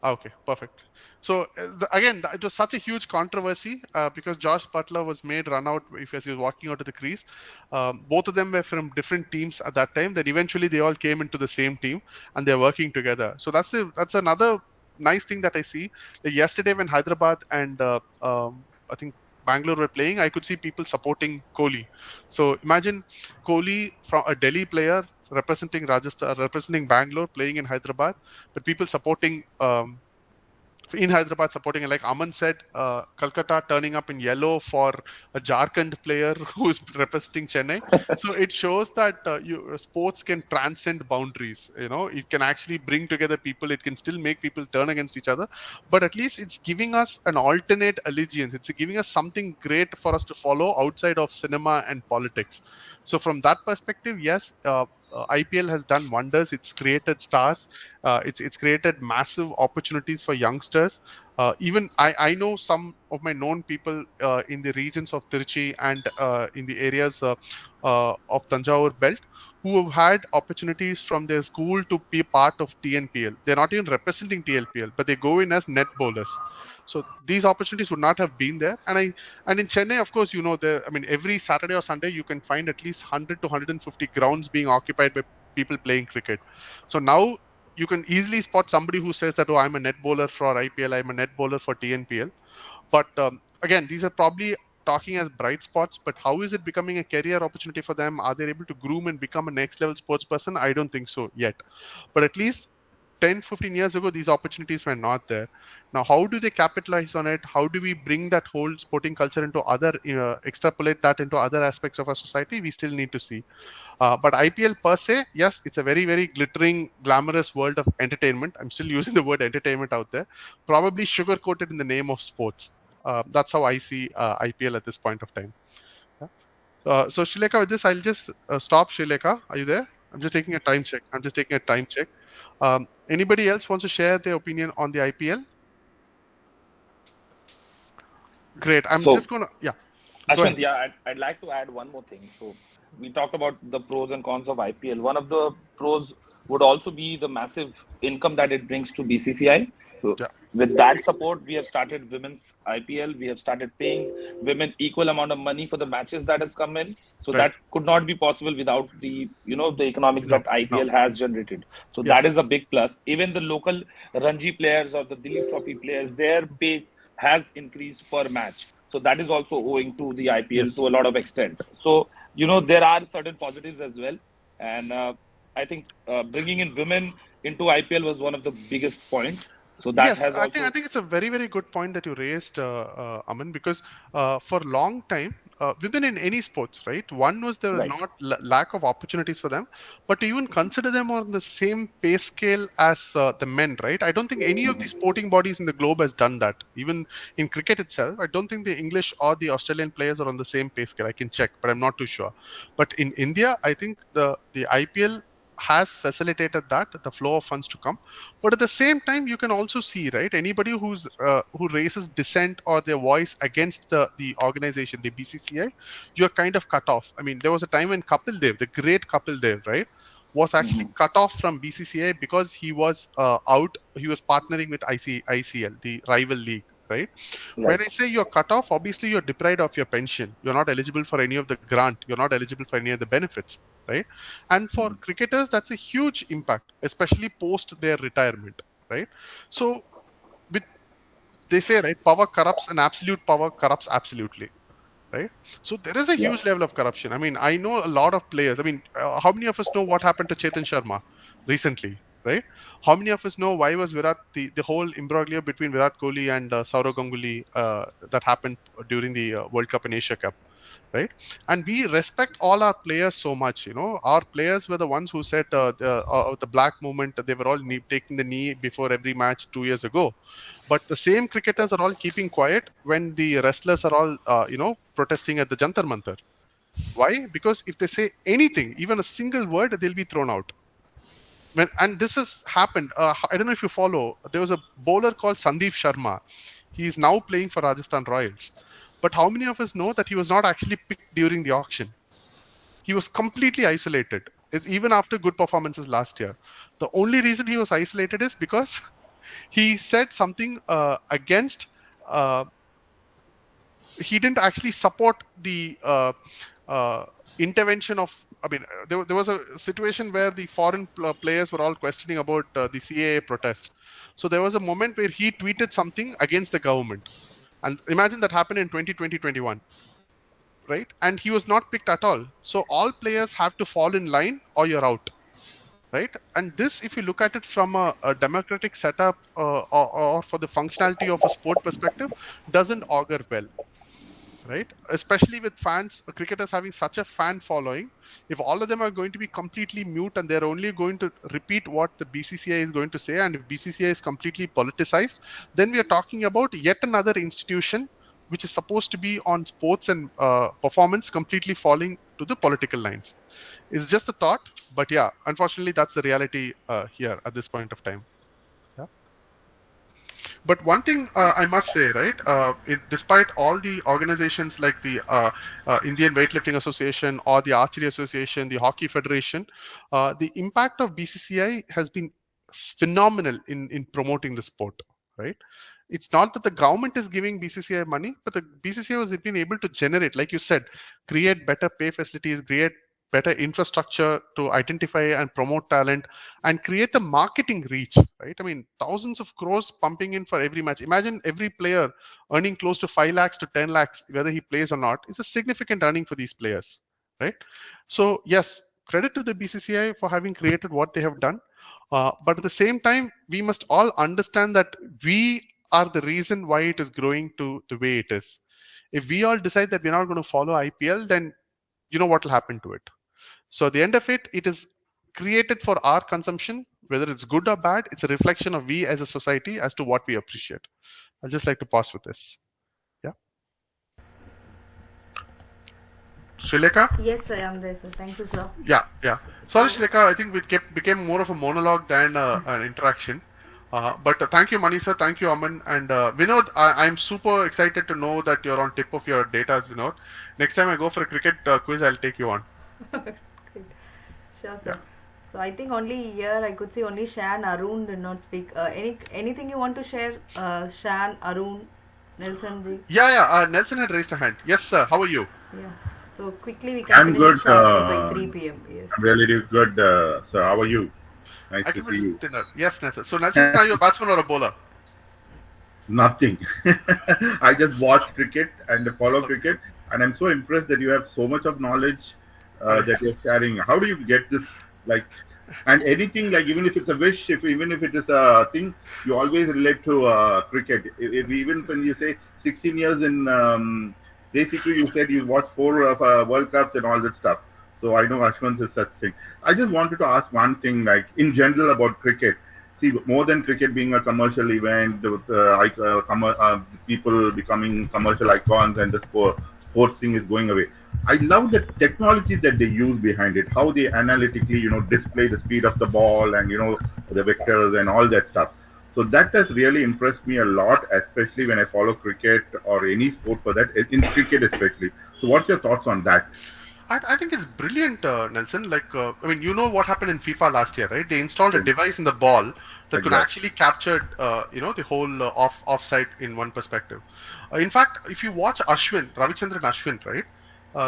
Okay, perfect. So again, it was such a huge controversy because Josh Butler was made run out as he was walking out of the crease. Both of them were from different teams at that time. Then eventually they all came into the same team and they're working together. So that's another nice thing that I see. Like yesterday when Hyderabad and I think Bangalore were playing, I could see people supporting Kohli. So imagine Kohli, from a Delhi player representing Rajasthan, representing Bangalore, playing in Hyderabad, but people supporting in Hyderabad supporting, like Aman said, Calcutta turning up in yellow for a Jharkhand player who is representing Chennai. So it shows that sports can transcend boundaries. It can actually bring together people. It can still make people turn against each other, but at least it's giving us an alternate allegiance. It's giving us something great for us to follow outside of cinema and politics. So from that perspective, yes, IPL has done wonders. It's created stars. It's created massive opportunities for youngsters. Even I know some of my known people in the regions of Tiruchi and in the areas of Tanjavur belt who have had opportunities from their school to be part of TNPL. They're not even representing TLPL, but they go in as net bowlers. So these opportunities would not have been there. And in Chennai, of course, every Saturday or Sunday you can find at least 100 to 150 grounds being occupied by people playing cricket. So now you can easily spot somebody who says that, oh, I'm a net bowler for IPL, I'm a net bowler for TNPL. But again, these are probably talking as bright spots, but how is it becoming a career opportunity for them? Are they able to groom and become a next level sports person? I don't think so yet. But at least 10-15 years ago, these opportunities were not there. Now, how do they capitalize on it? How do we bring that whole sporting culture into extrapolate that into other aspects of our society? We still need to see. But IPL per se, yes, it's a very, very glittering, glamorous world of entertainment. I'm still using the word entertainment out there, probably sugar coated in the name of sports. That's how I see IPL at this point of time. Yeah. So Shileka, with this, I'll just stop. Shileka, are you there? I'm just taking a time check. Anybody else wants to share their opinion on the IPL? Great. I'm So, just gonna, yeah. Go Ashwant, ahead. yeah, I'd like to add one more thing. So, we talked about the pros and cons of IPL. One of the pros would also be the massive income that it brings to BCCI. So, Yeah. with that support, we have started women's IPL. We have started paying women equal amount of money for the matches that has come in. So Right. that could not be possible without the economics No. that IPL has generated. So that Yes. is a big plus. Even the local Ranji players or the Dilip Trophy players, their pay has increased per match. So that is also owing to the IPL to Yes. a lot of extent. So there are certain positives as well, and I think bringing in women into IPL was one of the biggest points. So that Yes, has I also think it's a very, very good point that you raised, Aman, because for a long time, women in any sports, right? One was there right. not lack of opportunities for them, but to even consider them on the same pay scale as the men, right? I don't think any of the sporting bodies in the globe has done that. Even in cricket itself, I don't think the English or the Australian players are on the same pay scale. I can check, but I'm not too sure. But in India, I think the IPL has facilitated that, the flow of funds to come. But at the same time, you can also see, right, anybody who raises dissent or their voice against the organization, the BCCI, you're kind of cut off. I mean, there was a time when Kapil Dev, the great Kapil Dev, right, was actually cut off from BCCI because he was he was partnering with ICL, the rival league, right? When I say you're cut off, obviously you're deprived of your pension. You're not eligible for any of the grant. You're not eligible for any of the benefits, right? And for cricketers, that's a huge impact, especially post their retirement, right? So with, they say, right, power corrupts and absolute power corrupts absolutely, right? So there is a huge level of corruption. I mean, I know a lot of players. I mean, how many of us know what happened to Chetan Sharma recently, right? How many of us know why was Virat, the whole imbroglio between Virat Kohli and Saurav Ganguly that happened during the World Cup and Asia Cup, right? And we respect all our players so much. You know, our players were the ones who said the black movement. They were all taking the knee before every match 2 years ago. But the same cricketers are all keeping quiet when the wrestlers are all protesting at the Jantar Mantar. Why? Because if they say anything, even a single word, they'll be thrown out. And this has happened. I don't know if you follow. There was a bowler called Sandeep Sharma. He is now playing for Rajasthan Royals. But how many of us know that he was not actually picked during the auction? He was completely isolated, even after good performances last year. The only reason he was isolated is because he said something against. He didn't actually support the intervention of. I mean, there was a situation where the foreign players were all questioning about the CAA protest. So there was a moment where he tweeted something against the government. And imagine that happened in 2020-21, right? And he was not picked at all. So all players have to fall in line or you're out, right? And this, if you look at it from a democratic setup or for the functionality of a sport perspective, doesn't augur well, right? Especially with fans, cricketers having such a fan following. If all of them are going to be completely mute and they're only going to repeat what the BCCI is going to say, and if BCCI is completely politicized, then we are talking about yet another institution which is supposed to be on sports and performance completely falling to the political lines. It's just a thought, but yeah, unfortunately, that's the reality here at this point of time. But one thing I must say, right, despite all the organizations like the Indian Weightlifting Association or the Archery Association, the Hockey Federation, the impact of BCCI has been phenomenal in promoting the sport, right? It's not that the government is giving BCCI money, but the BCCI has been able to generate, like you said, create better pay facilities, create better infrastructure to identify and promote talent and create the marketing reach, right? I mean, thousands of crores pumping in for every match. Imagine every player earning close to 5 lakhs to 10 lakhs, whether he plays or not, is a significant earning for these players, right? So yes, credit to the BCCI for having created what they have done. But at the same time, we must all understand that we are the reason why it is growing to the way it is. If we all decide that we're not going to follow IPL, then you know what will happen to it. So at the end of it, it is created for our consumption, whether it's good or bad. It's a reflection of we as a society as to what we appreciate. I'll just like to pause with this. Yeah. Srilekha? Yes, I am there, sir. Thank you, sir. Yeah. Sorry, Srilekha, I think it became more of a monologue than an interaction. But thank you, Manisha. Thank you, Aman. And Vinod, I'm super excited to know that you're on tip of your data, Vinod. Next time I go for a cricket quiz, I'll take you on. Sure, sir. Yeah. So I think only here I could see only Shan, Arun did not speak. Anything you want to share, Shan, Arun, Nelson ji? Yeah. Nelson had raised a hand. Yes, sir. How are you? Yeah. So quickly we can finish by 3 p.m. Yes. I'm really good, sir. How are you? Nice to see you. Dinner. Yes, Nelson. So Nelson, are you a batsman or a bowler? Nothing. I just watch cricket and follow cricket, and I'm so impressed that you have so much of knowledge that you're sharing. How do you get this? Like, and anything, like, even if it's a wish, even if it is a thing, you always relate to cricket. Even when you say 16 years in basically you said you watched 4 World Cups and all that stuff. So I know Ashwin is such thing. I just wanted to ask one thing, like in general about cricket. See, more than cricket being a commercial event with people becoming commercial icons and the sport sports thing is going away. I love the technology that they use behind it, how they analytically, display the speed of the ball and, the vectors and all that stuff. So that has really impressed me a lot, especially when I follow cricket or any sport for that, in cricket especially. So what's your thoughts on that? I think it's brilliant, Nelson. You know what happened in FIFA last year, right? They installed a device in the ball that could actually capture, the whole offside in one perspective. In fact, if you watch Ravichandran Ashwin, right?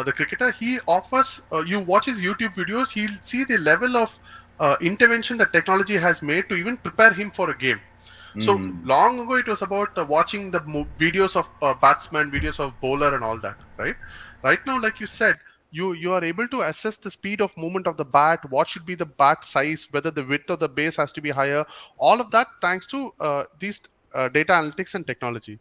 The cricketer, he offers, you watch his YouTube videos, he'll see the level of intervention that technology has made to even prepare him for a game. So long ago, it was about watching the videos of batsman, videos of bowler and all that, right? Right now, like you said, you are able to assess the speed of movement of the bat, what should be the bat size, whether the width of the base has to be higher, all of that thanks to these data analytics and technology.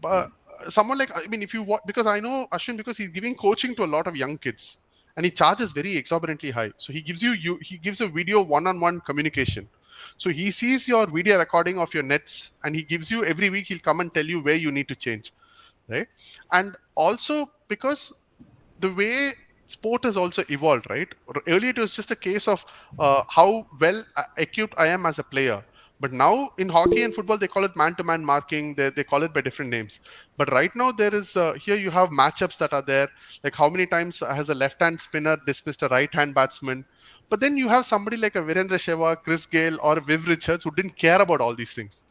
But someone like, if you watch, because I know Ashwin, because he's giving coaching to a lot of young kids and he charges very exorbitantly high. So he gives he gives a video one-on-one communication. So he sees your video recording of your nets and he gives you every week, he'll come and tell you where you need to change, right? And also because the way sport has also evolved, right? Earlier it was just a case of how well equipped I am as a player. But now in hockey and football, they call it man-to-man marking. They call it by different names. But right now there is, here you have matchups that are there. Like how many times has a left-hand spinner dismissed a right-hand batsman? But then you have somebody like a Virendra Sehwag, Chris Gale or Viv Richards who didn't care about all these things.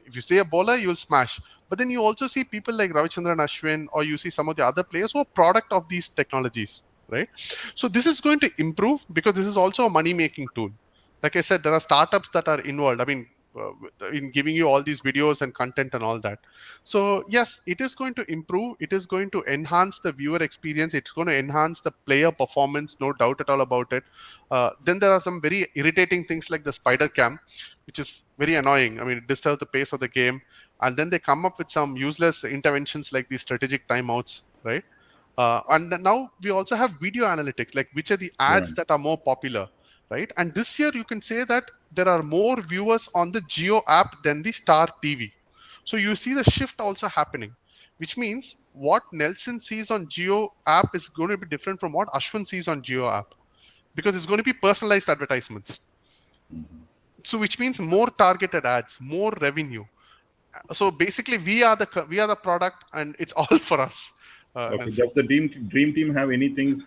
If you say a bowler, you'll smash. But then you also see people like Ravichandran Ashwin, or you see some of the other players who are product of these technologies, right? So this is going to improve because this is also a money-making tool. Like I said, there are startups that are involved. In giving you all these videos and content and all that. So yes, it is going to improve. It is going to enhance the viewer experience. It's going to enhance the player performance, no doubt at all about it. Then there are some very irritating things like the spider cam, which is very annoying. It disturbs the pace of the game. And then they come up with some useless interventions like these strategic timeouts, right? And then now we also have video analytics, like which are the ads that are more popular, right? And this year you can say that there are more viewers on the Jio app than the Star TV. So you see the shift also happening, which means what Nelson sees on Jio app is going to be different from what Ashwin sees on Jio app, because it's going to be personalized advertisements. So which means more targeted ads, more revenue. So basically we are the product and it's all for us. Okay. Does the dream team have anything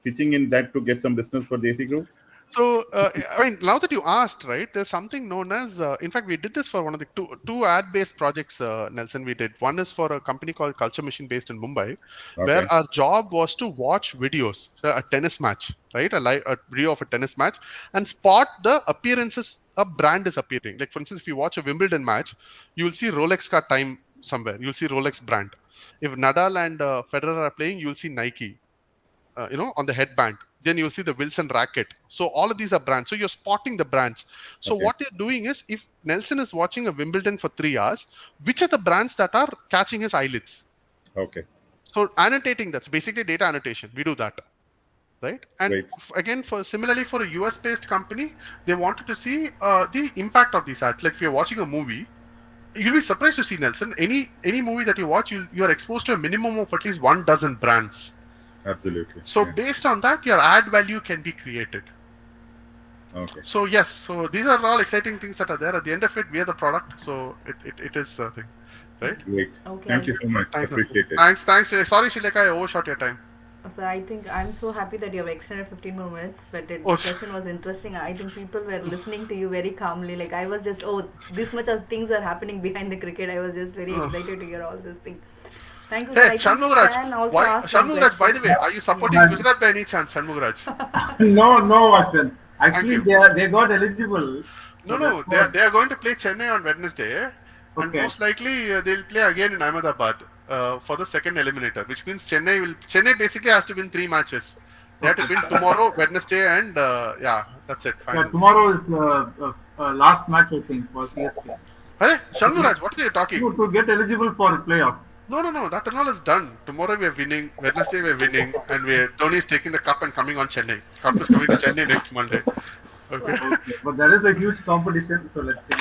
pitching in that to get some business for the AC Group? So, now that you asked, right, there's something known as, in fact, we did this for one of the two ad-based projects, Nelson, we did. One is for a company called Culture Machine based in Mumbai, where our job was to watch videos, a tennis match, right, a video of a tennis match, and spot the appearances a brand is appearing. Like, for instance, if you watch a Wimbledon match, you will see Rolex car time somewhere. You'll see Rolex brand. If Nadal and Federer are playing, you'll see Nike, on the headband. Then you'll see the Wilson racket. So all of these are brands. So you're spotting the brands. So what you're doing is, if Nelson is watching a Wimbledon for 3 hours, which are the brands that are catching his eyelids? Okay. So annotating that. So basically data annotation. We do that. Right? And again, similarly for a US-based company, they wanted to see the impact of these ads. Like if you're watching a movie, you'll be surprised to see, Nelson, any movie that you watch, you are exposed to a minimum of at least 12 brands. Absolutely. So based on that, your ad value can be created. Okay. So yes, so these are all exciting things that are there. At the end of it, we are the product. So it is a thing, right? Great. Okay. Thank you so much. Thanks, Appreciate it. Thanks. Sorry, Shileka, I overshot your time. So I think I'm so happy that you have extended 15 more minutes, but the session was interesting. I think people were listening to you very calmly. Like I was just, this much of things are happening behind the cricket. I was just very excited to hear all these things. Thank you. Hey, Shanmugraj, by the way, are you supporting Gujarat by any chance, Shanmugraj? No, Ashwin. Actually, they got eligible. No, they are going to play Chennai on Wednesday, and most likely they'll play again in Ahmedabad for the second eliminator, which means Chennai basically has to win 3 matches. They have to win tomorrow, Wednesday, and that's it. Yeah, tomorrow is last match, I think, for CSK. Hey, Shanmugraj, what are you talking? To get eligible for playoff. No, that all is done. Tomorrow we are winning, Wednesday we are winning, and Tony is taking the cup and coming on Chennai. Cup is coming to Chennai next Monday. Okay. But there is a huge competition, so let's see.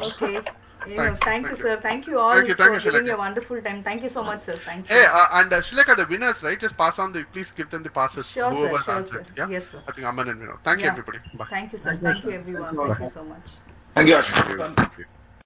Okay. Thank you, sir. Thank you all Thank you, for giving Shilaka. me a wonderful time. Thank you so much, sir. Thank you. Hey, and Shilaka, the winners, right? Just pass on please give them the passes. Sure, sir. Whoever's Sure, answered. sir. Yeah? Yes, sir. I think Aman and Vinod. Thank you, Yeah. everybody. Bye. Thank you, sir. Thank you, everyone. Thank you so much. Thank you, Ash. Thank you.